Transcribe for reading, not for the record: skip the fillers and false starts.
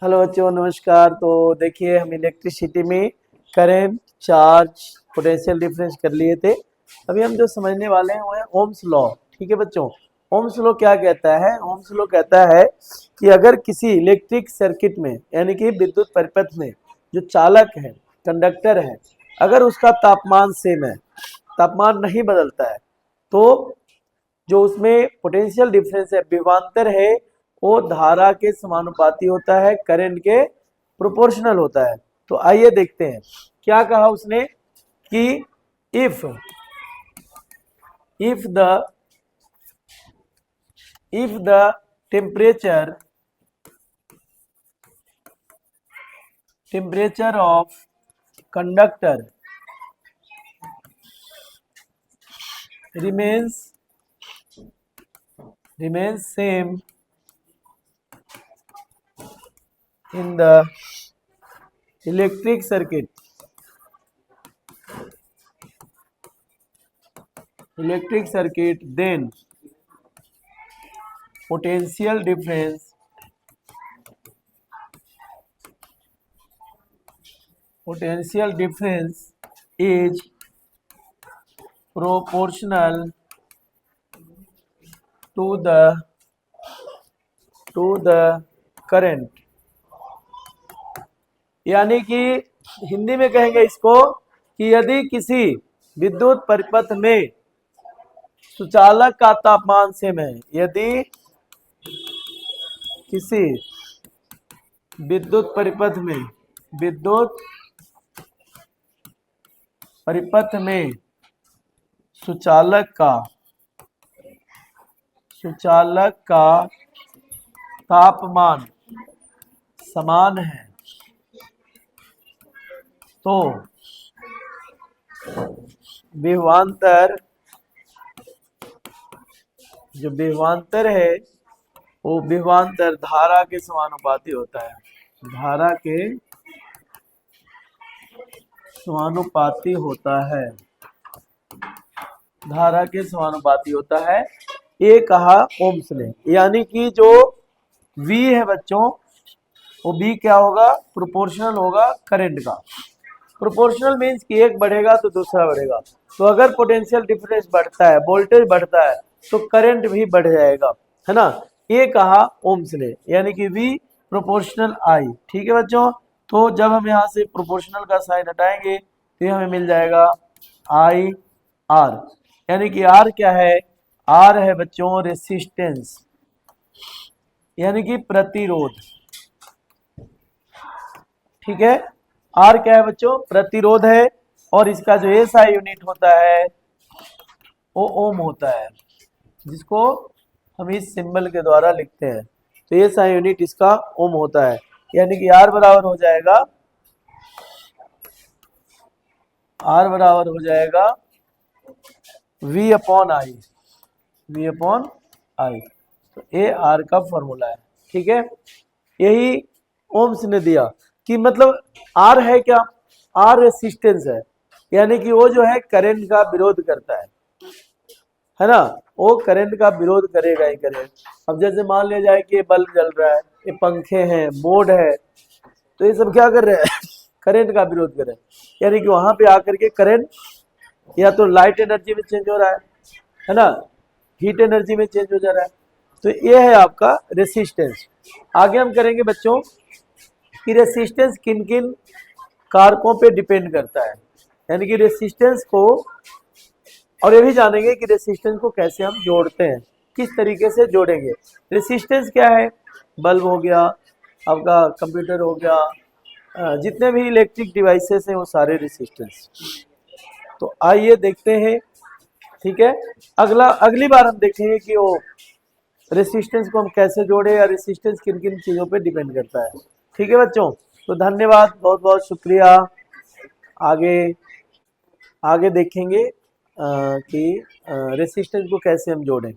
Hello बच्चों, नमस्कार। तो देखिए, हम इलेक्ट्रिसिटी में करंट, चार्ज, पोटेंशियल डिफरेंस कर लिए थे। अभी हम जो समझने वाले हैं वो है ओम्स लॉ। ठीक है बच्चों, ओम्स लॉ क्या कहता है? ओम्स लॉ कहता है कि अगर किसी इलेक्ट्रिक सर्किट में यानी कि विद्युत परिपथ में जो चालक है, कंडक्टर है, अगर उसका तापमान सेम है, तापमान नहीं बदलता है, तो जो उसमें पोटेंशियल डिफरेंस है, विभवांतर है, वो धारा के समानुपाती होता है, करंट के प्रोपोर्शनल होता है। तो आइए देखते हैं क्या कहा उसने कि if if the if the temperature of conductor remains same in the electric circuit, then potential difference is proportional to the current। यानी कि हिंदी में कहेंगे इसको कि यदि किसी विद्युत परिपथ में सुचालक का तापमान सेम है, यदि किसी विद्युत परिपथ में सुचालक का तापमान समान है, तो विभवांतर है वो विभवांतर धारा के समानुपाती होता है, धारा के समानुपाती होता है। ये कहा ओम्स ने। यानी कि जो V है बच्चों, वो V क्या होगा? प्रोपोर्शनल होगा करंट का। प्रोपोर्शनल मीन्स कि एक बढ़ेगा तो दूसरा बढ़ेगा। तो अगर पोटेंशियल डिफरेंस बढ़ता है, वोल्टेज बढ़ता है, तो करंट भी बढ़ जाएगा, है ना। ये कहा ओम्स ने, यानी कि V प्रोपोर्शनल I। ठीक है बच्चों, तो जब हम यहाँ से प्रोपोर्शनल का साइन हटाएंगे तो ये हमें मिल जाएगा I R। यानी कि R क्या है? R है बच्चों रेसिस्टेंस, यानी कि प्रतिरोध। ठीक है, R क्या है बच्चों? प्रतिरोध है। और इसका जो SI यूनिट होता है वो ओम होता है, जिसको हम इस सिंबल के द्वारा लिखते हैं। तो SI यूनिट इसका ओम होता है। यानी कि R बराबर हो जाएगा V अपॉन I। तो ये R का फॉर्मूला है। ठीक है, यही ओम्स ने दिया कि मतलब R है क्या? R रेसिस्टेंस है, यानी कि वो जो है करंट का विरोध करता है ना। वो करंट का विरोध करेगा ही करेगा। अब जैसे मान लिया जाए कि ये बल्ब जल रहा है, ये पंखे हैं, बोर्ड है, तो ये सब क्या कर रहे हैं? करंट का विरोध कर रहे हैं। यानी कि वहां पे आकर के करंट या तो लाइट एनर्जी में चेंज हो रहा है ना, हीट एनर्जी में चेंज हो जा रहा है। तो ये है आपका रेसिस्टेंस। आगे हम करेंगे बच्चों कि रेसिस्टेंस किन किन कारकों पे डिपेंड करता है, यानी कि रेसिस्टेंस को, और ये भी जानेंगे कि रेसिस्टेंस को कैसे हम जोड़ते हैं, किस तरीके से जोड़ेंगे। रेसिस्टेंस क्या है? बल्ब हो गया, आपका कंप्यूटर हो गया, जितने भी इलेक्ट्रिक डिवाइसेस हैं वो सारे रेसिस्टेंस। तो आइए देखते हैं। ठीक है, अगली बार हम देखेंगे कि वो रेसिस्टेंस को हम कैसे जोड़े या रेसिस्टेंस किन किन चीज़ों पे डिपेंड करता है। ठीक है बच्चों, तो धन्यवाद, बहुत बहुत शुक्रिया। आगे आगे देखेंगे कि रेसिस्टेंस को कैसे हम जोड़ें।